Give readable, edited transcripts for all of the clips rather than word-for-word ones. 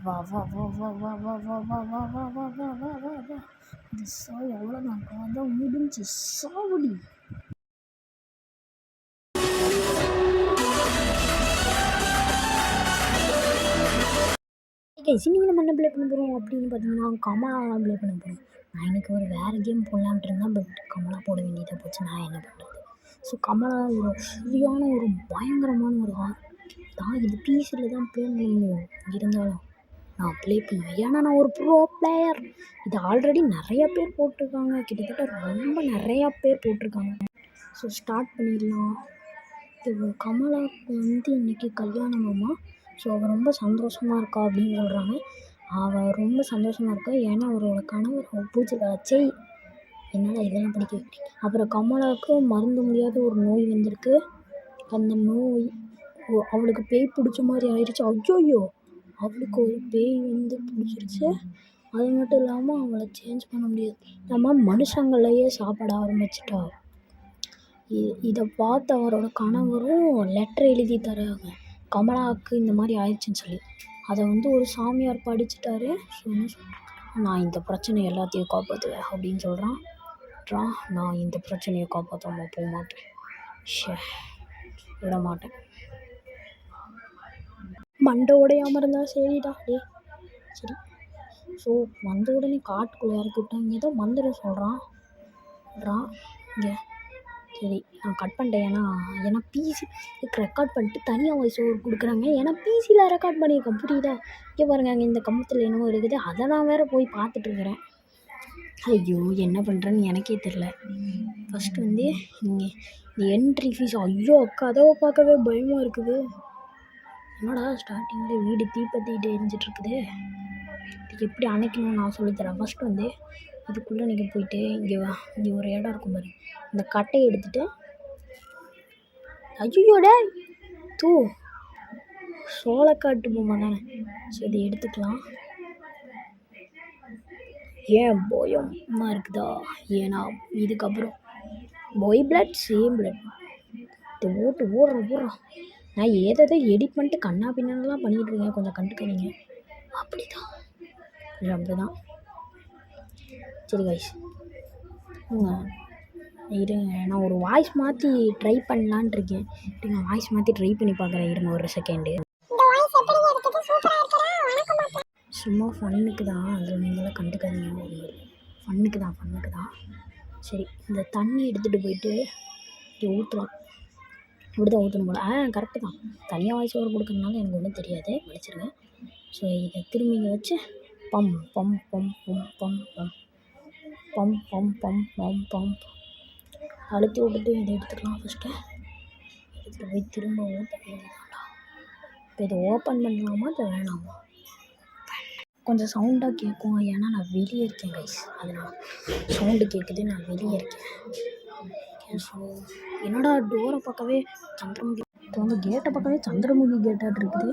வா வா வா வா வா வா வா வா வா வா வா வா வா வா வா இது எவ்வளோதான் கதை முடிஞ்சு சாவடி. இன்னைக்கு நம்ம என்ன ப்ளே பண்ண போகிறோம் அப்படின்னு பார்த்தீங்கன்னா கமலா ப்ளே பண்ண போகிறோம். நான் எனக்கு ஒரு வேறு கேம் போடலான்ட்டு இருந்தேன், பட் கமலா போட வேண்டியதாக போச்சு. நான் என்ன பண்ணுறது? ஸோ கமலா ஒரு சரியான ஒரு பயங்கரமான ஒரு தான். இது பிசியில் தான் ப்ளே பண்ண முடியும், இருந்தாலும் நான் ப்ளே பண்ணுவேன். ஏன்னா நான் ஒரு ப்ரோ பிளேயர். இது ஆல்ரெடி நிறையா பேர் போட்டிருக்காங்க, கிட்டத்தட்ட ரொம்ப நிறையா பேர் போட்டிருக்காங்க. ஸோ ஸ்டார்ட் பண்ணிடலாம். இது கமலாவுக்கு இன்றைக்கி கல்யாணமாம்மா. ஸோ அவள் ரொம்ப சந்தோஷமாக இருக்கா அப்படின்னு சொல்கிறாங்க. அவள் ரொம்ப சந்தோஷமாக இருக்கா, ஏன்னா அவரோட கணவர் பூஜை செய் என்னால் இதெல்லாம் படிக்க வைக்கிறேன். அப்புறம் கமலாவுக்கு மறந்து முடியாத ஒரு நோய் வந்திருக்கு. அந்த நோய் அவளுக்கு பேய் பிடிச்ச மாதிரி ஆயிடுச்சு. ஐயோ, அவளுக்கு ஒரு பேய் பிடிச்சிருச்சு. அது மட்டும் இல்லாமல் அவளை சேஞ்ச் பண்ண முடியாது, நம்ம மனுஷங்களையே சாப்பிட ஆரம்பிச்சிட்டா. இதை பார்த்து அவரோட கணவரும் லெட்டர் எழுதி தராங்க, கமலாவுக்கு இந்த மாதிரி ஆயிடுச்சுன்னு சொல்லி. அதை ஒரு சாமியார் படிச்சுட்டாரு. ஸோ என்ன சொல்கிறேன், நான் இந்த பிரச்சனை எல்லாத்தையும் காப்பாற்றுவேன் அப்படின்னு சொல்கிறான். நான் இந்த பிரச்சனையை காப்பாற்றாமல் போக மாட்டேன், விட மாட்டேன். மண்டை உடையாமல் இருந்தால் சரிடா டே. சரி, ஸோ வந்த உடனே காட்டுக்குள்ளே இறக்கி விட்டாங்க. ஏதோ மந்திரம் சொல்கிறான் இங்கே. சரி, நான் கட் பண்ணிட்டேன். ஏன்னா பிசி ரெக்கார்ட் பண்ணிட்டு தனியாக வாய்ஸ் ஓவர் கொடுக்குறாங்க. ஏன்னா பிசியில் ரெக்கார்ட் பண்ணியிருக்கேன், புரியுதா? இங்கே பாருங்க, அங்கே இந்த கம்பத்தில் என்னமோ இருக்குது, அதை நான் வேறு போய் பார்த்துட்ருக்குறேன். ஐயோ, என்ன பண்ணுறேன்னு எனக்கே தெரில. ஃபஸ்ட்டு இங்கே இந்த என்ட்ரி ஃபீஸ். ஐயோ கதவை பார்க்கவே பயமாக இருக்குது. என்னடா ஸ்டார்டிங்கில் வீடு தீப்பற்றிக்கிட்டு எரிஞ்சிட்ருக்குது, இதுக்கு எப்படி அணைக்கணும்னு நான் சொல்லித்தரேன். ஃபஸ்ட்டு இதுக்குள்ளே நீங்கள் போயிட்டு இங்கே ஒரு இடம் இருக்கும் பாரு, இந்த கட்டையை எடுத்துகிட்டு ஐயோட சோளக்காட்டு பொம்மை தானே. ஸோ இதை எடுத்துக்கலாம். ஏன் பயமாக இருக்குதா? ஏன்னா இதுக்கப்புறம் பாய் பிளட் சேம் பிளட். இது ஓடுறோம். நான் ஏதோ எடிட் பண்ணிட்டு கண்ணா பின்னாலாம் பண்ணிகிட்டு இருக்கேன், கொஞ்சம் கண்டுக்காதீங்க. அப்படிதான். சரி கைஸ், இருங்க, நான் ஒரு வாய்ஸ் மாற்றி ட்ரை பண்ணலான் இருக்கேன். நான் வாய்ஸ் மாற்றி ட்ரை பண்ணி பார்க்குறேன், இருங்க ஒரு செகண்டு. சும்மா ஃபன்னுக்கு தான், அதில் நீங்களாம் கண்டுக்காதீங்க. ஃபன்னுக்கு தான். சரி, இந்த தண்ணி எடுத்துகிட்டு போயிட்டு இங்கே ஊற்றலாம். இப்படி தான் ஊற்றணும் போல். கரெக்டு தான். தனியாக வாய்ஸ் ஓவர் கொடுக்குறதுனால எனக்கு ஒன்றும் தெரியாது, படிச்சிருங்க. ஸோ இதை திரும்பி இங்கே வச்சு பம் பம் பம் பம் பம் பம் பம் பம் பம் பம் பம் அழுத்தி விட்டுட்டு இதை எடுத்துக்கலாம். ஃபஸ்ட்டு எடுத்துகிட்டு போய் திரும்ப ஓப்பன் பண்ணிடலாம்டா. இப்போ இதை ஓப்பன் பண்ணலாமா இல்லை வேணாமா? கொஞ்சம் சவுண்டாக கேட்கும், ஏன்னா நான் வெளியே இருக்கேன் கைஸ், அதனால் சவுண்டு கேட்குது, நான் வெளியே இருக்கேன். ஸோ என்னடா டோரை பார்க்கவே சந்திரமுகி, இப்போ கேட்டை பார்க்கவே சந்திரமுகி கேட்டாட்டு இருக்குது.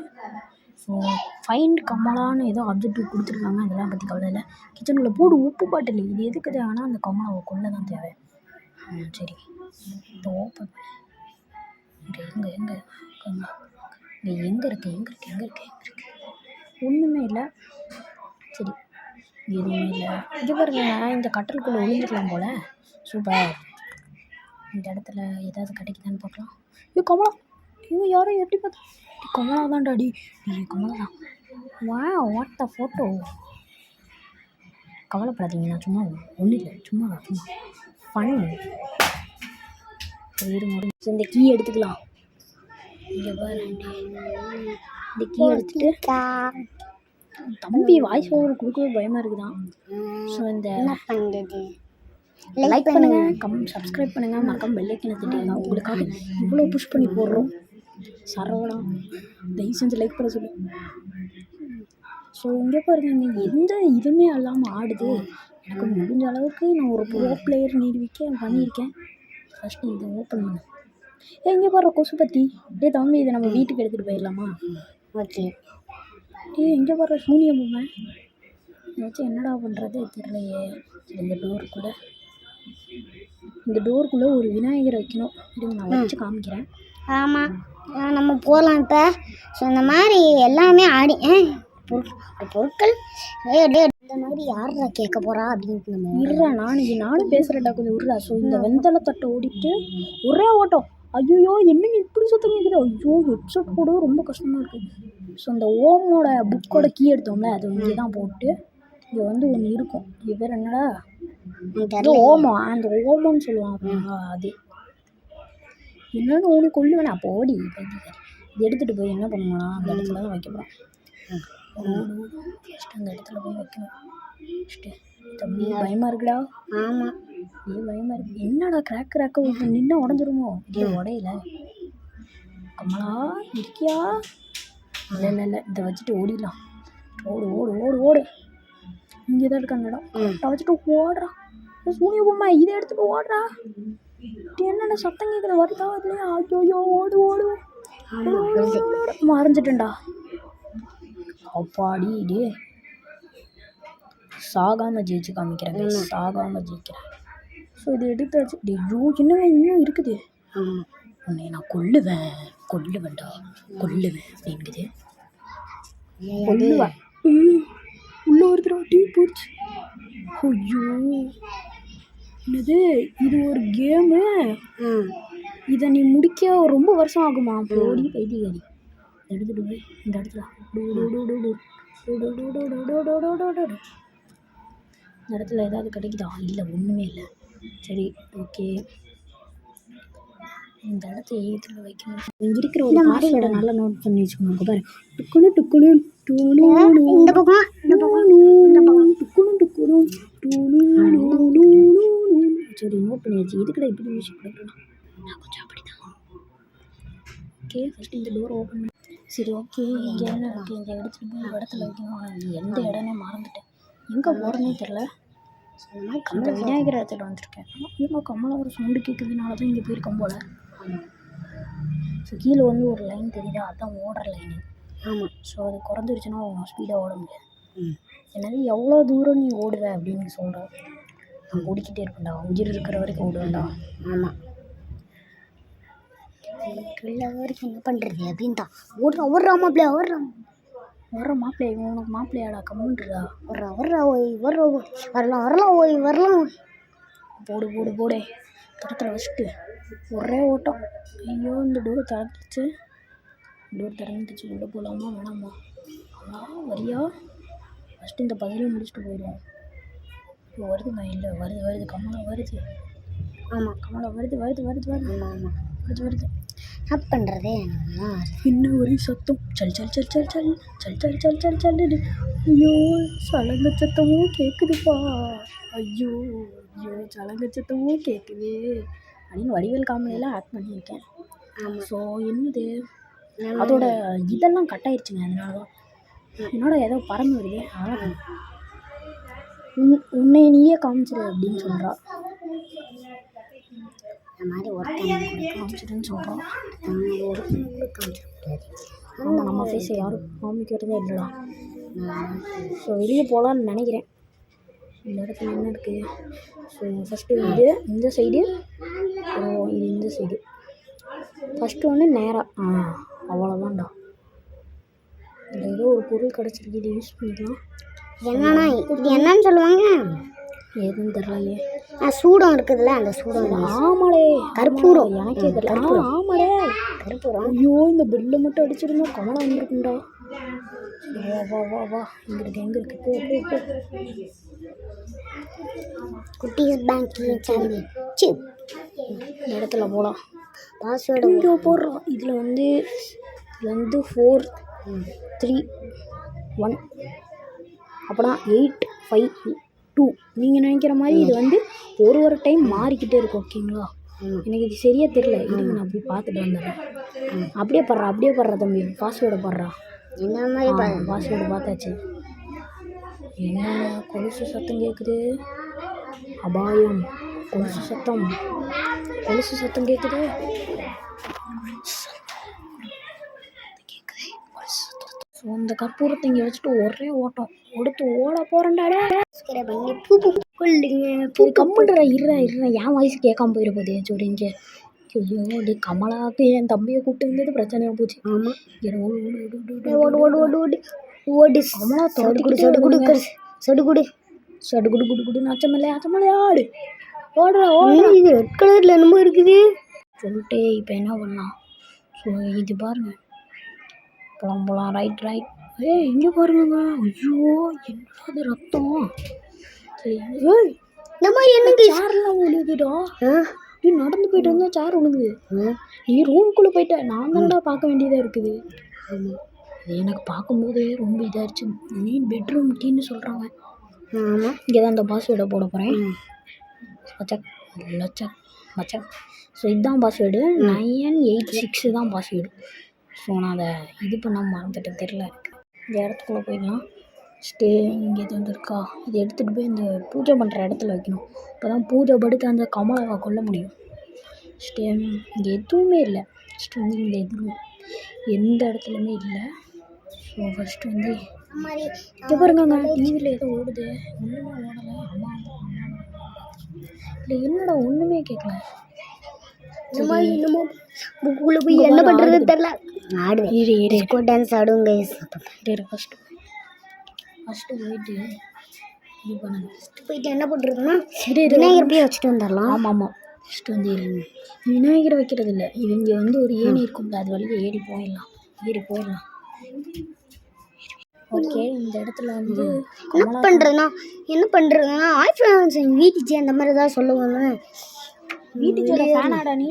ஸோ ஃபைண்ட் கமலான்னு ஏதோ ஆப்ஜெக்டிவ் கொடுத்துருக்காங்க, அதெல்லாம் பற்றி கவலை இல்லை. கிச்சனுக்குள்ளே போடு உப்பு பாட்டில், இது எதுக்கு தேவைன்னா அந்த கமலாவை கொள்ள தான் தேவை. சரி, இப்போ ஓப்பன் எங்கே இருக்கு ஒன்றுமே இல்லை. சரி, எதுவுமே இல்லை. இங்கே பாருங்க, இந்த கட்டலுக்குள்ளே ஒழிஞ்சிக்கலாம் போல். சூப்பர். இந்த இடத்துல ஏதாவது கிடைக்குதான்னு பார்க்கலாம். ஐயோ கமலா, யாரும் எப்படி பார்த்தா கமலா தான்டா. கமலா தான். What the photo. கவலைப்படாதீங்க, நான் சும்மா ஒன்றும் இல்லை, சும்மா ஃபன். இந்த கீ எடுத்துக்கலாம். இங்கே பாரு, இந்த கீ எடுத்துகிட்டு தம்பி வாய்ஸ் ஓவர் கொடுக்கவே பயமாக இருக்குதான். ஸோ இந்த லைக் பண்ணுங்கள், சப்ஸ்கிரைப் பண்ணுங்கள், மறக்காம பெல் ஐக்கனை தட்டிடுங்க. உங்களுக்காக இவ்வளோ புஷ் பண்ணி போடுறோம். சரவணா தயவு செஞ்சு லைக் பண்ண சொல்லு. ஸோ இங்கே பாருங்க, எந்த இதுவுமே இல்லாமல் ஆடுது. எனக்கு முடிஞ்ச அளவுக்கு நான் ஒரு ப்ரோ பிளேயர் பண்ணியிருக்கேன். ஃபஸ்ட்டு இதை ஓப்பன் பண்ணு. இங்கே பாரு கொசு பற்றி. தம்பி, இதை நம்ம வீட்டுக்கு எடுத்துகிட்டு போயிடலாமா? ஓகே. எங்கே பாரு சூனியம் பொம்மை, இதை வச்சு என்னடா பண்ணுறது தெரியலையே. இந்த டோருக்குள்ளே ஒரு விநாயகர் வைக்கணும். இருங்க, நான் வச்சு காமிக்கிறேன். ஆமாம், நம்ம போகலாம் இப்போ. ஸோ இந்த மாதிரி எல்லாமே பொருட்கள் இந்த மாதிரி யாரா கேட்க போகிறா அப்படின்ட்டு நம்ம இருறா நானும் பேசுகிறேன்டா கொஞ்சம் விட்றா. ஸோ இந்த வெண்தலை தட்டை ஓடிட்டு ஒரே ஓட்டம். ஐயோ என்னங்க இப்படி சத்தம் கேட்குது. ஐயோ ஹெட்செட் போட ரொம்ப கஷ்டமாக இருக்குது. ஸோ அந்த ஓமோட புக்கோட கீ எடுத்தோம்ல அது இங்கே தான் போட்டு இங்கே வந்து ஒன்று இருக்கும். இது பேர் என்னடா ஓமம். அந்த ஓமம்னு சொல்லுவாங்க அது என்னன்னு ஒன்று கொள்ளுவேன். அப்போ ஓடி இது எடுத்துகிட்டு போய் என்ன பண்ணுவேன்னா அந்த இடத்துல தான் வைக்க போகிறேன். ஃபஸ்ட்டு அந்த இடத்துல போய் வைக்கணும். ஃபஸ்ட்டு தம்பி பயமாக இருக்குடா. ஆமாம் பயமாக இருக்குது. என்னடா கிராக்கு நின்று உடஞ்சிருமோ? இதே உடையில கமலா இருக்கியா? இல்லை இதை வச்சுட்டு ஓடிடலாம். ஓடு இங்கே தான் இருக்கு அந்த இடம். கரெக்டாக வச்சுட்டு ஓடுறா. சூனிய பொம்மை இதை எடுத்துட்டு ஓடுறா. என்னடா சத்தம் கேட்குற வருதா இல்லையா? ஐயோ ஓடு மறைஞ்சிட்டேன்டா. அப்பாடி டே சாகாமல் ஜெயிச்சு காமிக்கிறேன். சாகாமல் ஜெயிக்கிறேன். ஸோ இது எடுத்தாச்சு. ஐயோ என்னங்க இன்னும் இருக்குது. உன்னை நான் கொல்லுவேன்டா அப்படிங்குது. கொல்லுவேன் உள்ள ஒருத்தர டீ போச்சு. ஐயோ என்னது இது ஒரு கேமு. இதை நீ முடிக்க ரொம்ப வருஷம் ஆகுமா? போடி பைத்தியக்காரி. எடுத்துகிட்டு போய் இந்த இடத்துல இந்த இடத்துல ஏதாவது கிடைக்குதா? இல்லை ஒன்றுமே இல்லை. சரி ஓகே இந்த இடத்த ஏத்துல வைக்கணும். இங்கே இருக்கிற ஒரு பாஸ்வேர்டை நல்லா நோட் பண்ணி வச்சுக்கோங்க. பாரு டுக்குனு சரி நோட் பண்ணியாச்சு. இதுக்கிட்ட இப்படி மியூசிக் கொடுக்கலாம். நான் கொஞ்சம் அப்படி தான். ஓகே ஃபஸ்ட்டு இந்த டோரை ஓப்பன் பண்ணி சரி ஓகே இங்கே என்ன இருக்குது? இங்கே எடுத்துகிட்டு போய் இடத்துல வைக்கணும். ஆனால் எந்த இடமே மறந்துட்டேன். எங்கே போகிறேன்னே தெரில. அந்த விநாயகர் இடத்துல வந்துருக்கேன். இன்னும் கமலா ஒரு சவுண்டு கேட்குறதுனால தான் இங்கே போயிருக்கோம் போல். ஸோ கீழே வந்து ஒரு லைன் தெரியுதா? அதுதான் ஓடுற லைனு. ஆமாம். ஸோ அது குறைஞ்சிருச்சுன்னா ஸ்பீடாக ஓட முடியாது. என்னது எவ்வளோ தூரம் நீ ஓடுவேன் அப்படின்னு சொல்கிறேன். நான் ஓடிக்கிட்டே இருப்பேன்டா. உயிர் இருக்கிற வரைக்கும் ஓடுவேன்டா. ஆமாம் வரைக்கும் என்ன பண்ணுறது அப்படின்னு தான் ஓடுறா மாப்பிள்ளை உனக்கு மாப்பிள்ளையாடா கம்முன்றா. வரலாம் போடு தடத்தில் வச்சுட்டு ஒரே ஓட்டம். ஐயோ இந்த டோர் திறந்துச்சு. உள்ளே போகலாமா வேணாமா? வரியா? ஃபஸ்ட்டு இந்த பதிலை முடிச்சுட்டு போயிடுவோம். இப்போ வருதுங்க. இல்லை வருது கமலா வருது. ஆமாம் கமலா வருது. ஆமாம் வருது. என்ன பண்ணுறது? இன்னும் ஒரு சத்தம் சல் ஐயோ சலங்க சத்தமும் கேட்குதுப்பா. ஐயோ சலங்க சத்தமும் கேட்குது அப்படின்னு வடிவேல் காமெடியெல்லாம் ஆக்ட் பண்ணியிருக்கேன். ஸோ என்னது அதோட இதெல்லாம் கட் ஆயிடுச்சுங்க. அதனால தான் என்னோட ஏதோ பறந்து வருது. ஆனால் உன்னை நீயே காமிச்சிரு அப்படின்னு சொல்கிறா. இந்த மாதிரி ஒருத்தன் காமிச்சிருன்னு சொல்கிறோம். ஆமாம் நம்ம ஃபேஸை யாரும் காமிக்கிறதே இல்லைடா. ஸோ வெளியே போகலான்னு நினைக்கிறேன். இந்த இடத்துல என்ன இருக்குது? ஸோ ஃபஸ்ட்டு இது இந்த சைடு, இது இந்த சைடு. ஃபஸ்ட்டு ஒன்று நேராக அவ்வளோதான்டா. இதில் ஏதோ ஒரு பொருள் கிடச்சிருக்கு. இதை யூஸ் பண்ணிக்கலாம். என்னன்னா இது என்னன்னு சொல்லுவாங்க? எதுன்னு தெரியலையே. சூடம் இருக்குதுல்ல அந்த சூடம். ஆமாடே கற்பூரம். எனக்கே தெரியல. ஆமாடே கற்பூரம். ஐயோ இந்த பெல்லை மட்டும் அடிச்சிருந்தா கமலா வந்துருக்குண்டா. வா எங்கே இருக்கு போ. குட்டீஸ் பேங்க் இந்த இடத்துல போகலாம். பாஸ்வேர்டு இங்கே போடுறோம். இதில் வந்து 4 3 1 அப்போனா 8 5 2. நீங்கள் நினைக்கிற மாதிரி இது வந்து ஒரு டைம் மாறிக்கிட்டே இருக்கும். ஓகேங்களா? எனக்கு இது சரியாக தெரியல. இதுங்க நான் போய் பார்த்துட்டு வந்துடுறேன். அப்படியே படுறா தம்பி. பாஸ்வேர்டை படுறா. என்ன மாதிரி பாஸ்வேர்டு பார்த்தாச்சு. என்ன கொலுசு சத்தம் கேட்குது? அபாயம். கொலுசு சத்தம் கேட்குது. ஸோ அந்த கற்பூரத்தை இங்கே வச்சுட்டு ஒரே ஓட்டம் எடுத்து ஓட போகிறேன்டாடே. கம்முன்றா இருறா என் வயசு கேட்காம போயிட போகுது. சொல்லிங்க ஐயோ அப்படி கமலாவுக்கு என் தம்பியை கூப்பிட்டு இருந்தது பிரச்சனையாக போச்சு. ஆமாம் ஓடு. ஓடு கமலா சடுகுடு துரத்திக்கிட்டே சடுகுடு சடுகுடு குடு குடு அச்சமல்லே ஆடு ஓடுறா இது ரெட் கலரில் என்னமோ இருக்குது சொல்லிட்டு இப்போ என்ன பண்ணலாம்? ஸோ இது பாருங்க போகலாம் ரைட் ஏய் இங்கே பாருங்க. ஐயோ என்னடா அது ரத்தம். சரி ஏய் நம்ம என்னங்க சேர்லாம் விழுகுதுடா. நீ நடந்து போயிட்டு வந்தா சேர் விழுகுது. நீ ரூம்குள்ளே போயிட்ட. நான் தானடா பார்க்க வேண்டியதாக இருக்குது. அது எனக்கு பார்க்கும்போதே ரொம்ப இதாகிடுச்சு. நீ பெட்ரூம் கீன்னு சொல்கிறாங்க. இங்கே தான் அந்த பாஸ்வேர்டை போட போகிறேன். மச்சக் லச்சக் மச்சக். ஸோ இதுதான் பாஸ்வேர்டு. 986 தான் பாஸ்வேர்டு. ஸோ நான் அதை இது பண்ண மறந்துட்டு தெரில. இந்த இடத்துக்குள்ளே போய்க்கலாம். இங்கே இது வந்துருக்கா. இதை எடுத்துகிட்டு போய் இந்த பூஜை பண்ணுற இடத்துல வைக்கணும். இப்போ தான் பூஜை படுத்து அந்த கமலாவை கொல்ல முடியும். இங்கே எதுவுமே இல்லை. ஃபஸ்ட்டு வந்து இங்கே எதுவும் எந்த இடத்துலையுமே இல்லை. ஸோ ஃபஸ்ட்டு வந்து இங்கே பாருங்க டிவியில் ஏதோ ஓடுது. ஒன்றுமே ஓடலை. அம்மா இல்லை என்னடா ஒன்றுமே கேட்கல. என்னமோ புக்குள்ளே போய் என்ன பண்ணுறது தெரில. ஆடுவேன் டான்ஸ் ஆடுங்க. ஃபஸ்ட்டு போயிட்டு இது பண்ணணும். போயிட்டு என்ன பண்ணுறதுன்னா விநாயகர் போய் வச்சுட்டு வந்துடலாம். ஆமாம் ஃபஸ்ட்டு வந்து விநாயகரை வைக்கிறது இல்லை. இது இங்கே வந்து ஒரு ஏணி இருக்கும்ல, அது வழியாக ஏறி போயிடலாம். ஓகே இந்த இடத்துல வந்து என்ன பண்ணுறதுன்னா ஆய்ஃபோன்ஸ் வீட்டுச்சு அந்த மாதிரி தான் சொல்லுவாங்க. வீட்டுச்சோட ஃபேனாடா நீ?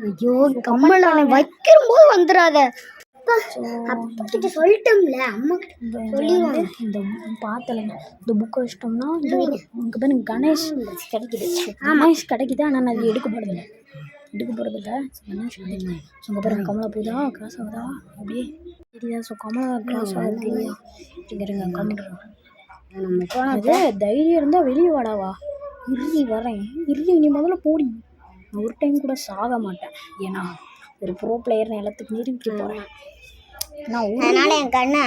ஐயோ கம்மலை வைக்கும்போது வந்துடாத. அப்பா கிட்ட சொல்லிட்டோம்ல. அம்மா சொல்லிடுவாங்க. இந்த பார்த்தலைங்க இந்த புக்கை வச்சிட்டோம்னா இங்கே பாருங்க கணேஷ் கிடைக்குது. கணேஷ் கிடைக்குது. ஆனால் நான் அது எடுக்க போகிறதில்ல. கணேஷ் கிடைக்குது. ஸோ இங்கே பாருங்க கமலா பூஜா கிராஸ் ஆகுதா அப்படியே தெரியுதா? ஸோ கமலா கிராஸ் ஆகுது தெரியா? இங்கே கமெண்ட் அது தைரியம் இருந்தால் வெளியே வாடாவா. வரேன் நீ முதல்ல போடி. நான் ஒரு டைம் கூட சாக மாட்டேன். ஏன்னா ஒரு ப்ரோ பிளேயர்னு எல்லாத்துக்கு நிரூபிக்க போகிறேன். அதனால் என் கண்ணை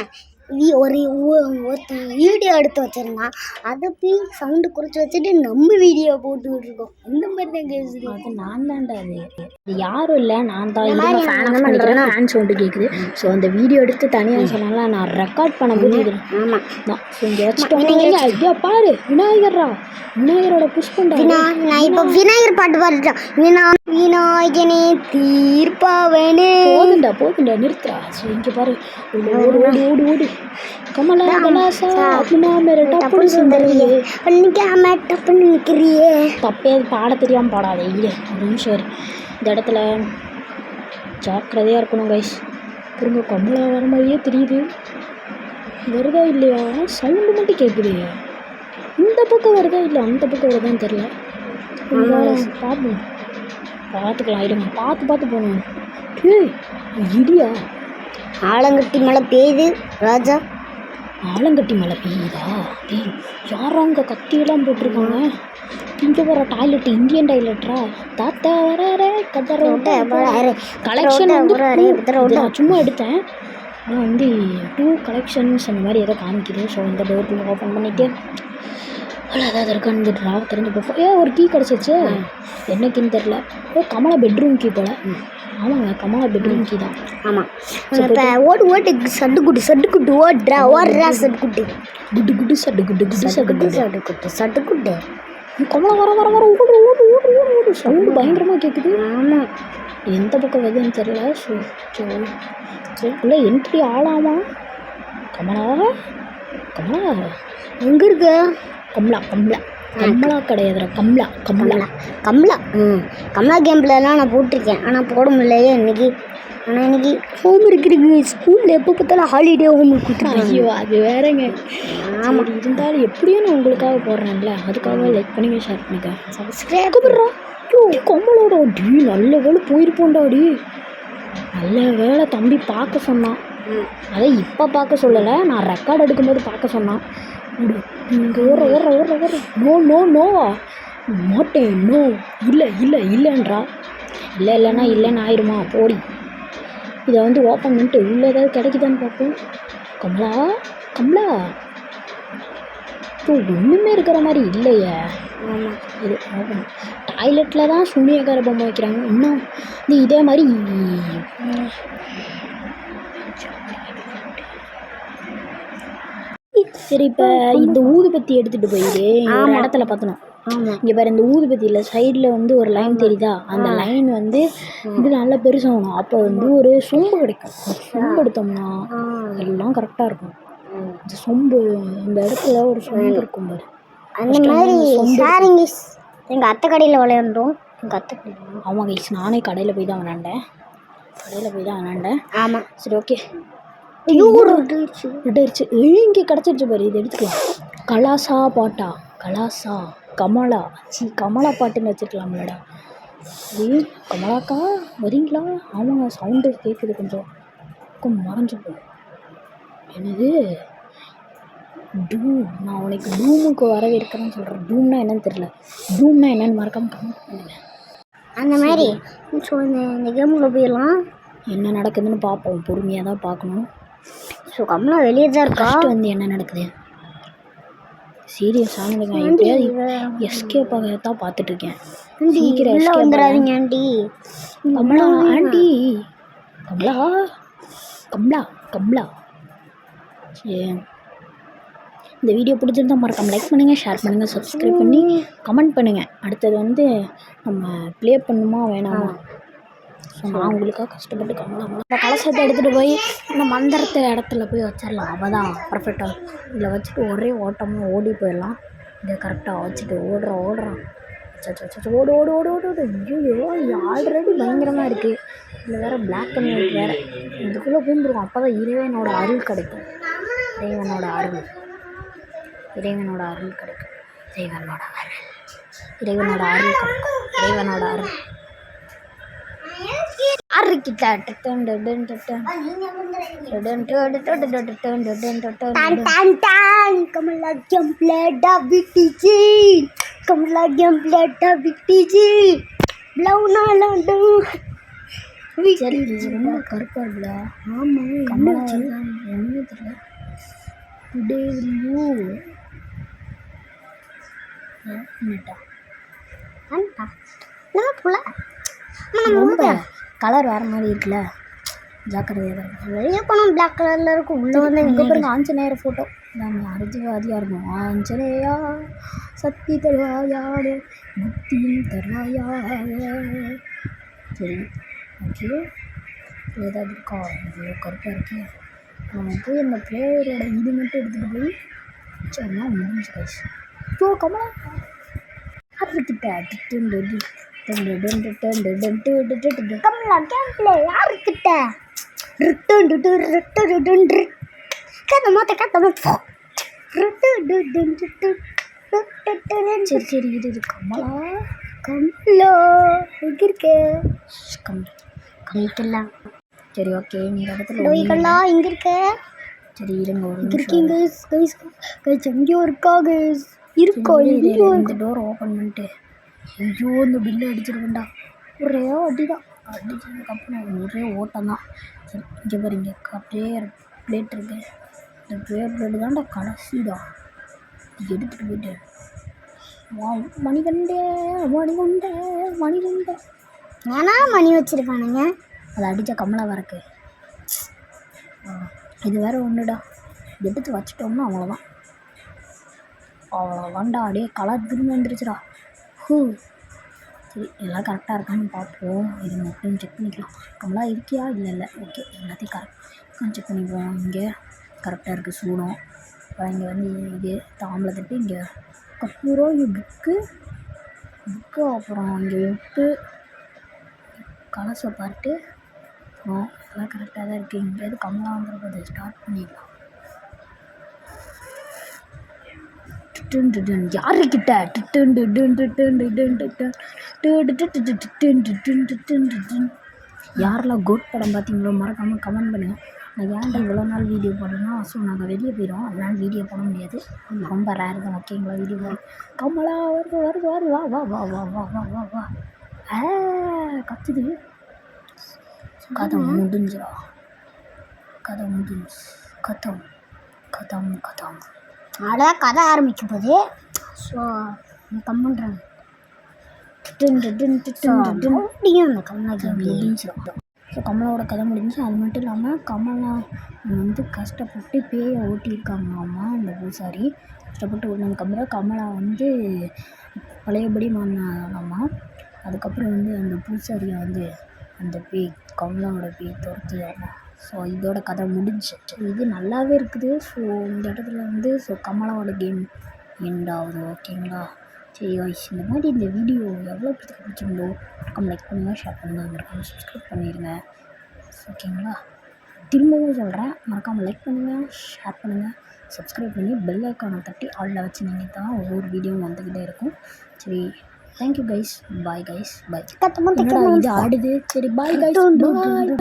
ஒருத்தன் வீடியோ எடுத்து வச்சிருந்தான். அதை போய் சவுண்டு குறைச்சி வச்சுட்டு நம்ம வீடியோ போட்டுக்கிட்டு இருக்கோம். இந்த மாதிரி தான் கேட்குது. அது நான் தான்டா. அது யாரும் இல்லை, நான் தான். ஃபேன் சவுண்டு கேட்குது. ஸோ அந்த வீடியோ எடுத்து தனியாக சொன்னால நான் ரெக்கார்ட் பண்ண முடியுது. ஆமாம் தான். ஸோ இங்கே வச்சுட்டோம். ஐயா பாரு விநாயகரோட புஷ்பண்டா. நான் இப்போ விநாயகர் பாட்டு பாடுறேன். விநாயகனே தீர்ப்பாவனே. போதுண்டா நிறுத்துறா. ஸோ இங்கே பாரு ஓடு கமலா கலாசா அப்படின்னா டப்புன்னு சுந்தரியே பண்ணிக்காம டப்புன்னு நிற்கிறியே. தப்பே பாட தெரியாமல் பாடாதே. இல்லை ஒரு நிமிஷம் இந்த இடத்துல ஜாக்கிரதையாக இருக்கணும் கைஸ். திரும்ப கமலா வர மாதிரியே தெரியுது. வருதா இல்லையா? சவுண்டு மட்டும் கேட்குது. இந்த பக்கம் வருதா இல்லை அந்த பக்கம் வருதான்னு தெரில. பார்த்துக்கலாம் இருங்க. பார்த்து போகணும். இடியா ஆலங்கட்டி மழை பெய்யுது ராஜா. ஆலங்கட்டி மழை பெய்யுதா? யாரும் அங்கே கத்தியெல்லாம் போட்டிருக்காங்க. இங்கே வர டாய்லெட் இந்தியன் டாய்லெட்டா? தாத்தா வர கலெக்ஷன் வந்து சும்மா எடுத்தேன். ஆனால் வந்து 2 கலெக்ஷன்ஸ் அந்த மாதிரி ஏதோ காமிக்குது. ஸோ இந்த டோர் ஓப்பன் பண்ணிவிட்டு அவ்வளோ ஏதாவது இருக்கான்னு தெரிஞ்சு பார்ப்போம். ஒரு கீ கிடச்சிச்சு. என்ன கீன்னு தெரில. கமலா பெட்ரூம் கீ போல். ஆமாங்க கமலா பெட்ரூம் கீ தான். ஆமாம் இப்போ ஓட்டு சட்டுக்குட்டு ஓடுறா சட்டுக்குட்டு குட்டு சட்டுக்குட்டு கமலா வர ஓடு சவுண்டு பயங்கரமாக கேட்குது. ஆமாம் எந்த பக்கம் வருதுன்னு தெரில. இல்லை என்ட்ரி ஆளாமா. கமலா எங்கே இருக்க? கமலா கிடையாதுடா. கமலா கேம்ப்லலாம் நான் போட்டிருக்கேன். ஆனால் போட முடியலையே இன்னைக்கு. ஆனால் இன்னைக்கு ஹோம் ஒர்க் இருக்குது. ஸ்கூலில் எப்போ பார்த்தாலும் ஹாலிடே ஹோம் ஒர்க் கொடுத்துருக்காங்க. ஐயோ அது வேறங்க. ஆமாம் இருந்தாலும் எப்படியும் நான் உங்களுக்காக போடுறேன்ல, அதுக்காக லைக் பண்ணுங்க, ஷேர் பண்ணிக்க, சப்ஸ்கிரைப் பண்ணுறா. கமலோட நல்ல வேலை போயிருப்போண்டாடி. நல்ல வேலை தம்பி பார்க்க சொன்னான். அதை இப்போ பார்க்க சொல்லலை, நான் ரெக்கார்ட் எடுக்கும்போது பார்க்க சொன்னான். இங்கே ஓடுற நோவா மாட்டேன். நோ இல்லைன்றா. இல்லைன்னா இல்லைன்னு ஆயிடுமா போடி. இதை வந்து ஓப்பன் பண்ணிட்டு உள்ளே ஏதாவது கிடைக்குதான்னு பார்ப்போம். கமலா இப்போ ஒன்றுமே இருக்கிற மாதிரி இல்லையே. ஆமாம் இது ஓப்பன். டாய்லெட்டில் தான் சூனியக்கார பொம்மை வைக்கிறாங்க. இன்னும் இதே மாதிரி சரி இப்போ இந்த ஊதுபத்தி எடுத்துகிட்டு போயிடு ஒரு இடத்துல பார்த்தணும். ஆமாம். இங்கே பாரு, இந்த ஊதுபத்தியில் சைடில் வந்து ஒரு லைன் தெரியுதா, அந்த லைன் வந்து இது நல்லா பெருசாகணும். அப்போ வந்து ஒரு சொம்பு கிடைக்கும். சொம்பு எடுத்தோம்னா எல்லாம் கரெக்டாக இருக்கும். இந்த சொம்பு இந்த இடத்துல ஒரு சொம்பு இருக்கும் பாரு. அந்த மாதிரி ஷேரிங்கிஸ் எங்கள் அத்தை கடையில் விளையாண்டோம். எங்கள் அத்தை கடையில். ஆமாம் கைஸ், நானே கடையில் போய் தான் விளையாண்டேன். ஆமாம். சரி ஓகே. விட்டுருச்சு. இங்கே கிடச்சிருச்சு பாரு, இது எடுத்துக்கலாம். கலாசா பாட்டா, கலாசா கமலா கமலா பாட்டுன்னு வச்சுருக்கலாம்லடா. கமலாக்கா வரீங்களா? ஆமாங்க, சவுண்டு கேட்குது கொஞ்சம் மறைஞ்சு போகும். என்னது டூம்? நான் உனக்கு டூமுக்கு வரவேற்கிறேன்னு சொல்கிறேன். டூம்னா என்னன்னு தெரியல. டூம்னா என்னன்னு மறக்காம கமெண்ட் பண்ணுங்க. அந்த மாதிரி இந்த கேமுக்குள்ள போயிடலாம். என்ன நடக்குதுன்னு பார்ப்போம், பொறுமையாக தான் பார்க்கணும். ஸோ கமலா வெளியே தான் இருக்கா. வந்து என்ன நடக்குது சீரியஸ் ஆனதுங்க. எப்படியாவது எஸ்கேப் ஆக தான் பார்த்துட்ருக்கேன். சீக்கிரம் வந்துடாதீங்க ஆண்டி. கமலா ஆண்டி, கமலா கமலா கமலா. சரி, இந்த வீடியோ பிடிச்சிருந்தா மறக்காம லைக் பண்ணுங்கள், ஷேர் பண்ணுங்கள், சப்ஸ்கிரைப் பண்ணி கமெண்ட் பண்ணுங்கள். அடுத்தது வந்து நம்ம ப்ளே பண்ணுமா வேணாமா. ஸோ நான் உங்களுக்காக கஷ்டப்பட்டு கமலா கலசத்தை எடுத்துகிட்டு போய் இந்த மந்திரத்தை இடத்துல போய் வச்சிடலாம். அவள் தான் பர்ஃபெக்டாக. இதில் வச்சுட்டு ஒரே ஓட்டமாக ஓடி போயிடலாம். இதை கரெக்டாக வச்சுட்டு ஓடுறான் ஓடு ஓடு ஓடு ஓடு ஓடு. ஐயோ, இது ஆல்ரெடி பயங்கரமாக இருக்குது. இதில் வேறு பிளாக் அண்ட் ஒயிட் வேறு. இதுக்குள்ளே பூந்துருக்கும். அப்போ தான் இறைவனோட அருள் கிடைக்கும். இறைவனோட அருள் கிடைக்கும். இறைவனோட அருள் ரொம்ப கருப்பா இருக்குல்ல. ஆமாம், கமலா ஒன்றுமே தெரியல. ரொம்ப கலர் வேறு மாதிரி இருக்குல்ல. ஜாக்கிரதையாக தான் இருக்கும். வெளியே போனால் பிளாக் கலரில் இருக்கும். உள்ளே வந்து எங்கே பாருங்க ஆஞ்சநேயர் ஃபோட்டோ. நாங்கள் அரசியல்வாதியாக இருக்கும். ஆஞ்சநேயா சக்தி தருவாயாக, புத்தியும் தருவாயாக. சரி ஓகே, ஏதாவது இருக்கா? இவ்வளோ கருப்பாக இருக்கு. நம்ம போய் அந்த பிளேயரோட இது மட்டும் எடுத்துகிட்டு போய் சரினா முடிஞ்சு காய்ச்சி. ஸோ கமலா யாருக்கிட்ட கமலா கேம் பிளே யாருக்கிட்ட சரி சரி இது கமலா கமலா எங்கே இருக்கே? கமிக்கலாம். சரி ஓகே, இந்த இடத்துல லோய்கள்லாம் இங்கே இருக்கே. சரி இருங்க, ஒரு இருக்கீங்க கைஸ். எங்கேயோ இருக்கா கைஸ்? இருக்கோ எங்கேயோ. இந்த டோர் ஓப்பன் பண்ணிட்டு ஐயோ இந்த பில்லு அடிச்சிருக்கேன்டா. ஒரே அடி தான். அடிச்சதுக்கப்புறம் ஒரே ஓட்டம் தான். சரி இங்கே பாரு, இங்கே ப்ரேயர் பிளேட் இருக்கு. இந்த ப்ரேயர் பிளேட்டு தான்டா கடைசி தான். எடுத்துகிட்டு போயிட்டு மணிகண்டே ஏன்னா மணி வச்சுருக்கானுங்க. அதை அடித்த கமலா வரக்கு. இது வேறு ஒன்றுடா, எடுத்து வச்சிட்டோம்னா அவ்வளோதான். அவ்வளோதான்டா. அப்படியே கலர் திரும்பி வந்துருச்சுடா. சரி எல்லாம் கரெக்டாக இருக்கான்னு பார்ப்போம். இது மட்டும் செக் பண்ணிக்கலாம். கமலா இருக்கியா? இல்லை ஓகே, எல்லாத்தையும் கரெக்டாக செக் பண்ணிக்குவோம். இங்கே கரெக்டாக இருக்குது சூடம். அப்புறம் இங்கே வந்து இது தாம்பளை தட்டு, இங்கே கற்பூரம், இங்கே புக்கு. அப்புறம் இங்கே உப்பு, கலசை பாட்டு. அப்புறம் எல்லாம் கரெக்டாக தான் இருக்குது. இங்கேயாவது கமலாங்கிறப்ப அதை ஸ்டார்ட் பண்ணிடலாம். யாருக்கிட்ட யாரெல்லாம் கோட் படம் பார்த்தீங்களோ மறக்காமல் கமெண்ட் பண்ணுங்கள். நான் ஏன்டா இவ்வளோ நாள் வீடியோ போடுறேன்னா, ஸோ நாங்கள் வெளியே போயிடுவோம், அதனால் வீடியோ போட முடியாது. ரொம்ப ரேர் தான். ஓகேங்களா? வீடியோ போட கமலா வருது வா வா வா வா வா வா வா வா. கத்துது. கதை முடிஞ்சிடா. கதம் அதான் கதை ஆரம்பிக்க போது. ஸோ கம்முன்றாங்க. அந்த கமலா கேம் முடிஞ்சிடும். ஸோ கமலாவோட கதை முடிஞ்சு. அது மட்டும் இல்லாமல் கமலா வந்து கஷ்டப்பட்டு பேயை ஓட்டியிருக்காங்களாமா அந்த பூசாரி. கஷ்டப்பட்டு ஓட்டினதுக்கப்புறம் கமலா வந்து பழையபடி மாறினாலாமா. அதுக்கப்புறம் வந்து அந்த பூசாரியை வந்து அந்த பேய் கமலாவோட பேய் துரத்துதாமா. ஸோ இதோட கதை முடிஞ்சு. இது நல்லாவே இருக்குது. ஸோ இந்த இடத்துல வந்து கமலாவோட கேம் எண்ட் ஆகுது. ஓகேங்களா? சரி guys, இந்த மாதிரி இந்த வீடியோ எவ்வளோ பேருக்கு பிடிச்சிருந்தோ மறக்காம லைக் பண்ணுங்கள், ஷேர் பண்ணுங்கள், மறக்காம சப்ஸ்கிரைப் பண்ணிடுங்க. ஓகேங்களா? திரும்பவும் சொல்கிறேன், மறக்காமல் லைக் பண்ணுங்கள், ஷேர் பண்ணுங்கள், சப்ஸ்கிரைப் பண்ணி பெல் ஐக்கானை தட்டி ஆளில் வச்சுருந்தீங்க தான் ஒவ்வொரு வீடியோவும் வந்துக்கிட்டே இருக்கும். சரி, தேங்க்யூ கைஸ், பாய் கைஸ், பாய். இது ஆடுது. சரி பாய் கைஸ், பாய்.